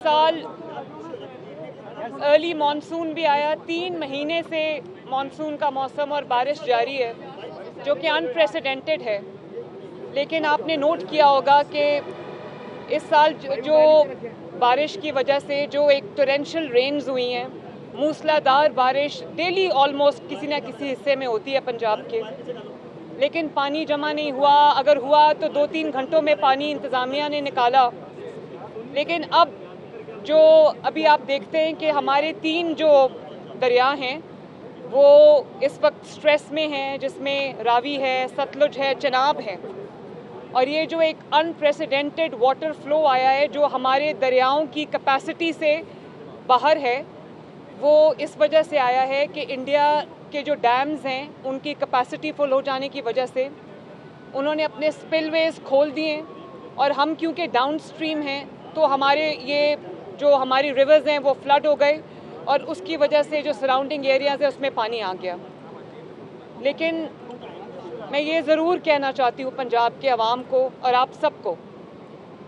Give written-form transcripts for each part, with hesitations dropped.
साल early monsoon भी आया। 3 महीने से मानसून का मौसम और बारिश जारी है, जो कि अनप्रेसिडेंटेड है। लेकिन आपने नोट किया होगा कि इस साल जो बारिश की वजह से जो एक टोरेंशियल रेन्स हुई हैं, मूसलाधार बारिश डेली ऑलमोस्ट किसी न किसी हिस्से में होती है पंजाब के, लेकिन पानी जमा नहीं हुआ। अगर हुआ तो 2-3 घंटों में पानी इंतज़ामिया ने निकाला। लेकिन अब जो अभी आप देखते हैं कि हमारे 3 जो दरिया हैं वो इस वक्त स्ट्रेस में हैं, जिसमें रावी है, सतलुज है, चनाब है। और ये जो एक अनप्रेसिडेंटेड वाटर फ्लो आया है, जो हमारे दरियाओं की कैपेसिटी से बाहर है, वो इस वजह से आया है कि इंडिया के जो डैम्स हैं उनकी कैपेसिटी फुल हो जाने की वजह से उन्होंने अपने स्पिलवेज खोल दिए। और हम क्योंकि डाउन स्ट्रीम हैं तो हमारे ये जो हमारी रिवर्स हैं वो फ्लड हो गए, और उसकी वजह से जो सराउंडिंग एरियाज़ है उसमें पानी आ गया। लेकिन मैं ये ज़रूर कहना चाहती हूँ पंजाब के अवाम को और आप सबको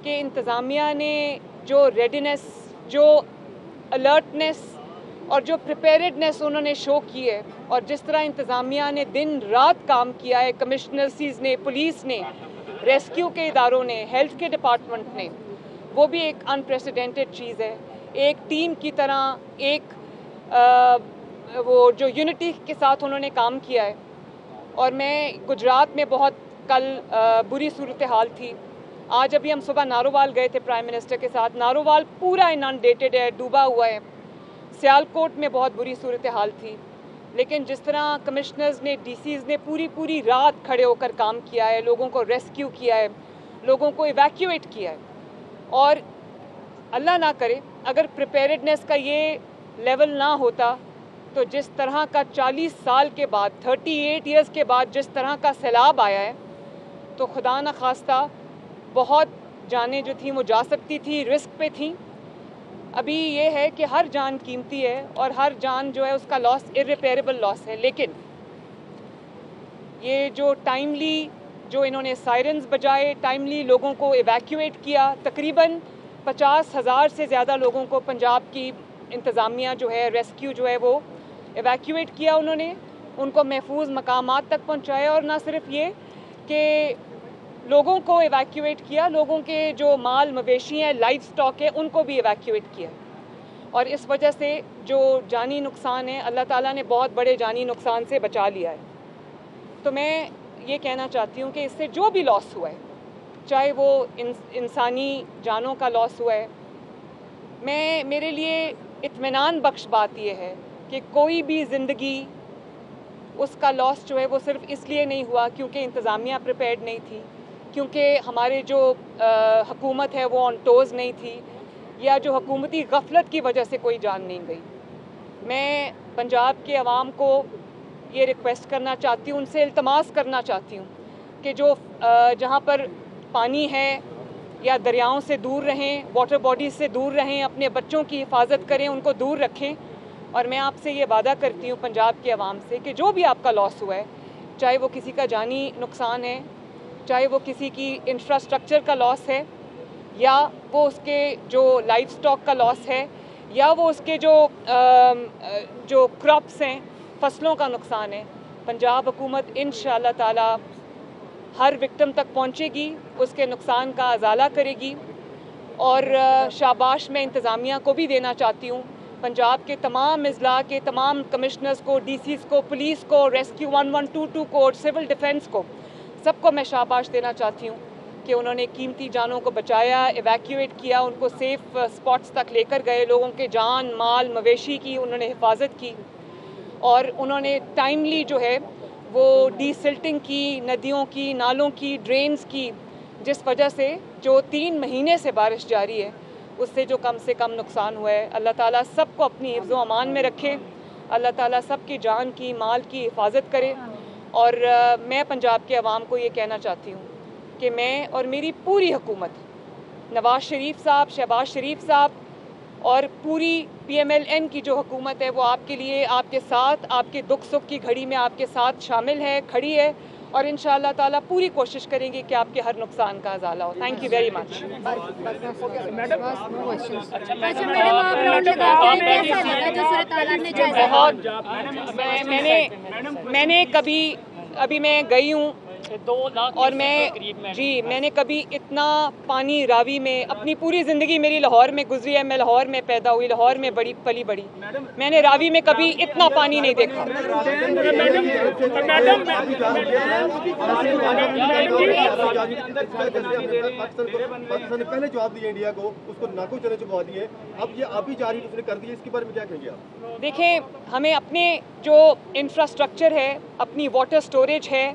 कि इंतज़ामिया ने जो रेडीनेस, जो अलर्टनेस और जो प्रिपेयर्डनेस उन्होंने शो की है, और जिस तरह इंतज़ामिया ने दिन रात काम किया है, कमिश्नर्सीज़ ने, पुलिस ने, रेस्क्यू के इदारों ने, हेल्थ के डिपार्टमेंट ने, वो भी एक अनप्रेसिडेंटेड चीज़ है। एक टीम की तरह एक वो जो यूनिटी के साथ उन्होंने काम किया है। और मैं गुजरात में बहुत कल बुरी सूरत हाल थी। आज अभी हम सुबह नारोवाल गए थे प्राइम मिनिस्टर के साथ। नारोवाल पूरा इनंडेटेड है, डूबा हुआ है। सियालकोट में बहुत बुरी सूरत हाल थी। लेकिन जिस तरह कमिश्नर्स ने, डीसीज़ ने पूरी रात खड़े होकर काम किया है, लोगों को रेस्क्यू किया है, लोगों को इवैक्यूएट किया है। और अल्लाह ना करे अगर प्रिपेयर्डनेस का ये लेवल ना होता तो जिस तरह का 40 साल के बाद, 38 ईयर्स के बाद जिस तरह का सैलाब आया है, तो खुदा न खास्ता बहुत जानें जो थी वो जा सकती थी, रिस्क पे थी। अभी ये है कि हर जान कीमती है और हर जान जो है उसका लॉस इर्रिपेयरेबल लॉस है। लेकिन ये जो टाइमली जो इन्होंने सायरन्स बजाए, टाइमली लोगों को इवैक्यूएट किया, तकरीबन 50,000 से ज़्यादा लोगों को पंजाब की इंतज़ामिया जो है, रेस्क्यू जो है वो इवैक्यूएट किया उन्होंने, उनको महफूज मकामात तक पहुँचाया। और ना सिर्फ ये कि लोगों को इवैक्यूएट किया, लोगों के जो माल मवेशी हैं, लाइव स्टॉक है, उनको भी इवैक्यूएट किया। और इस वजह से जो जानी नुकसान है, अल्लाह ताला ने बहुत बड़े जानी नुकसान से बचा लिया है। तो मैं ये कहना चाहती हूँ कि इससे जो भी लॉस हुआ है, चाहे वो इंसानी जानों का लॉस हुआ है, मेरे लिए इत्मीनान बख्श बात यह है कि कोई भी ज़िंदगी उसका लॉस जो है वो सिर्फ इसलिए नहीं हुआ क्योंकि इंतज़ामिया प्रिपेयर्ड नहीं थी, क्योंकि हमारे जो हुकूमत है वो ऑन टोज़ नहीं थी, या जो हुकूमती गफलत की वजह से कोई जान नहीं गई। मैं पंजाब के अवाम को ये रिक्वेस्ट करना चाहती हूँ, उनसे इल्तमास करना चाहती हूँ कि जो जहाँ पर पानी है या दरियाओं से दूर रहें, वाटर बॉडीज़ से दूर रहें, अपने बच्चों की हिफाजत करें, उनको दूर रखें। और मैं आपसे ये वादा करती हूँ पंजाब के अवाम से कि जो भी आपका लॉस हुआ है, चाहे वो किसी का जानी नुकसान है, चाहे वो किसी की इंफ्रास्ट्रक्चर का लॉस है, या वो उसके जो लाइव स्टॉक का लॉस है, या वो उसके जो क्रॉप्स हैं, फसलों का नुकसान है, पंजाब हुकूमत इंशाअल्लाह ताला हर विक्टिम तक पहुंचेगी, उसके नुकसान का अजाला करेगी। और शाबाश मैं इंतज़ामिया को भी देना चाहती हूँ, पंजाब के तमाम अज़ला के तमाम कमिश्नर्स को, डीसीज़ को, पुलिस को, रेस्क्यू 1122 को, सिविल डिफेंस को, सबको मैं शाबाश देना चाहती हूँ कि उन्होंने कीमती जानों को बचाया, इवैक्यूएट किया, उनको सेफ़ स्पॉट्स तक लेकर गए, लोगों के जान, माल, मवेशी की उन्होंने हिफाजत की। और उन्होंने टाइमली जो है वो डीसिल्टिंग की, नदियों की, नालों की, ड्रेन्स की, जिस वजह से जो 3 महीने से बारिश जारी है उससे जो कम से कम नुकसान हुआ है। अल्लाह ताला सबको अपनी हिफ्ज़ व अमान में रखे, अल्लाह ताला सबकी जान की, माल की हिफाजत करे। और मैं पंजाब के अवाम को ये कहना चाहती हूँ कि मैं और मेरी पूरी हुकूमत, नवाज़ शरीफ साहब, शहबाज शरीफ साहब और पूरी PMLN की जो हुकूमत है वो आपके लिए, आपके साथ, आपके दुख सुख की घड़ी में आपके साथ शामिल है, खड़ी है। और इंशाअल्लाह ताला पूरी कोशिश करेंगे कि आपके हर नुकसान का अजाला हो। Thank you very much. मैंने कभी अभी मैं गई हूँ 2 लाख और मैंने कभी इतना पानी रावी में, अपनी पूरी ज़िंदगी मेरी लाहौर में गुजरी है, मैं लाहौर में पैदा हुई, लाहौर में पली बड़ी, मैंने रावी में कभी इतना पानी नहीं देखा। पाकिस्तान ने पहले जवाब दिया इंडिया को, उसको नाको चने चुका दिए, अब ये आप ही जारी उसने कर दिया, इसके बारे में क्या कहेंगे आप? देखें, हमें अपने जो इंफ्रास्ट्रक्चर है, अपनी वाटर स्टोरेज है,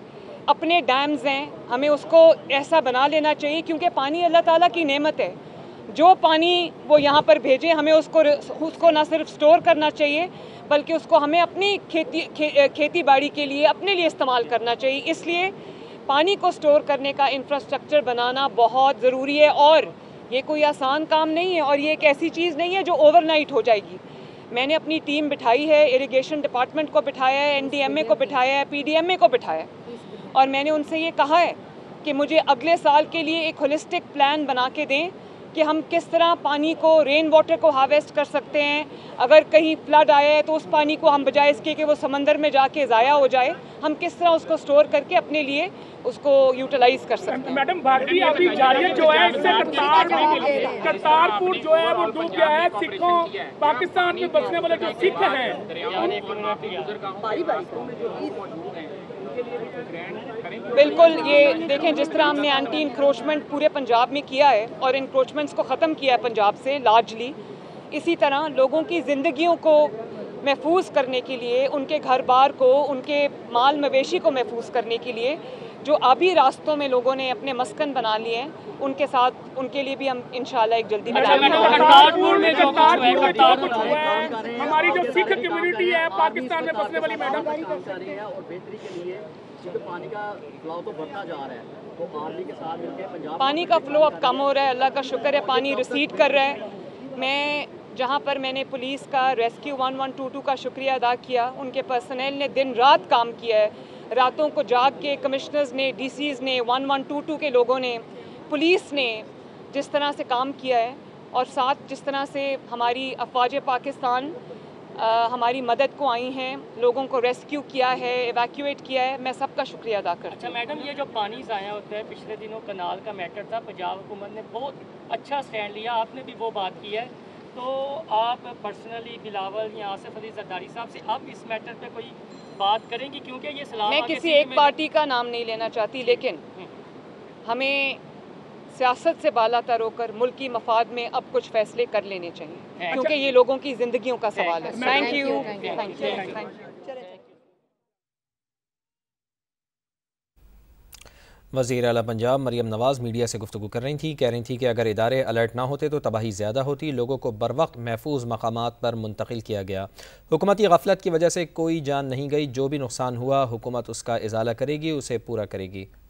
अपने डैम्स हैं, हमें उसको ऐसा बना लेना चाहिए, क्योंकि पानी अल्लाह ताला की नेमत है। जो पानी वो यहाँ पर भेजे, हमें उसको ना सिर्फ स्टोर करना चाहिए, बल्कि उसको हमें अपनी खेती बाड़ी के लिए, अपने लिए इस्तेमाल करना चाहिए। इसलिए पानी को स्टोर करने का इंफ्रास्ट्रक्चर बनाना बहुत ज़रूरी है, और ये कोई आसान काम नहीं है, और ये एक ऐसी चीज़ नहीं है जो ओवरनाइट हो जाएगी। मैंने अपनी टीम बिठाई है, इरिगेशन डिपार्टमेंट को बिठाया है, NDMA को बिठाया है, PDMA को बिठाया है, और मैंने उनसे ये कहा है कि मुझे अगले साल के लिए एक होलिस्टिक प्लान बना के दें कि हम किस तरह पानी को, रेन वाटर को हार्वेस्ट कर सकते हैं। अगर कहीं फ्लड आया है तो उस पानी को हम बजाय इसके कि वो समंदर में जाके ज़ाया हो जाए, हम किस तरह उसको स्टोर करके अपने लिए उसको यूटिलाइज कर सकते हैं। मैडम, भारतीय अभी जारियत जो है, इससे करतारपुर जो है वो डूब गया है। सिखों, पाकिस्तान में बसने वाले जो सिख हैं, बिल्कुल, ये देखें, जिस तरह हमने एंटी इंक्रोचमेंट पूरे पंजाब में किया है और इंक्रोचमेंट्स को ख़त्म किया है पंजाब से लार्जली, इसी तरह लोगों की ज़िंदगियों को महफूज करने के लिए, उनके घर बार को, उनके माल मवेशी को महफूज करने के लिए जो आबी रास्तों में लोगों ने अपने मस्कन बना लिए हैं, उनके साथ, उनके लिए भी हम इंशाल्लाह एक जल्दी हमारी जो सिख कम्युनिटी है पाकिस्तान में बसने वाली, मैडम, पानी का फ्लो तो बढ़ता जा रहा है, तो आर्मी के साथ मिलकर पंजाब पानी का फ्लो अब कम हो रहा है, अल्लाह का शुक्र है, पानी रिसीड कर रहा है। मैं जहाँ पर मैंने पुलिस का रेस्क्यू 1122 का शुक्रिया अदा किया, उनके पर्सनल ने दिन रात काम किया है, रातों को जाग के कमिश्नर्स ने, DCs ने, 1122 के लोगों ने, पुलिस ने जिस तरह से काम किया है, और साथ जिस तरह से हमारी अफवाज पाकिस्तान हमारी मदद को आई हैं, लोगों को रेस्क्यू किया है, एवैक्यूएट किया है, मैं सबका शुक्रिया अदा करती हूँ। अच्छा मैडम, ये जो पानी ज़ाया होता है, पिछले दिनों कनाल का मैटर था, पंजाब हुकूमत ने बहुत अच्छा स्टैंड लिया, आपने भी वो बात की है, तो आप पर्सनली बिलावल या आसिफ अली जरदारी साहब से आप इस मैटर पे कोई बात करेंगी? क्योंकि ये सलाह, मैं किसी एक पार्टी का नाम नहीं लेना चाहती, लेकिन हमें सियासत से बालातर होकर मुल्की मफाद में अब कुछ फैसले कर लेने चाहिए, क्योंकि ये लोगों की जिंदगियों का सवाल है। Thank you. वज़ीर आला पंजाब मरियम नवाज़ मीडिया से गुफ्तगू कर रही थी, कह रही थी कि अगर इदारे अलर्ट ना होते तो तबाही ज़्यादा होती, लोगों को बर वक्त महफूज मकामात पर मुंतकिल किया गया। हुकूमती गफलत की वजह से कोई जान नहीं गई, जो भी नुकसान हुआ हुकूमत उसका इजाला करेगी, उसे पूरा करेगी।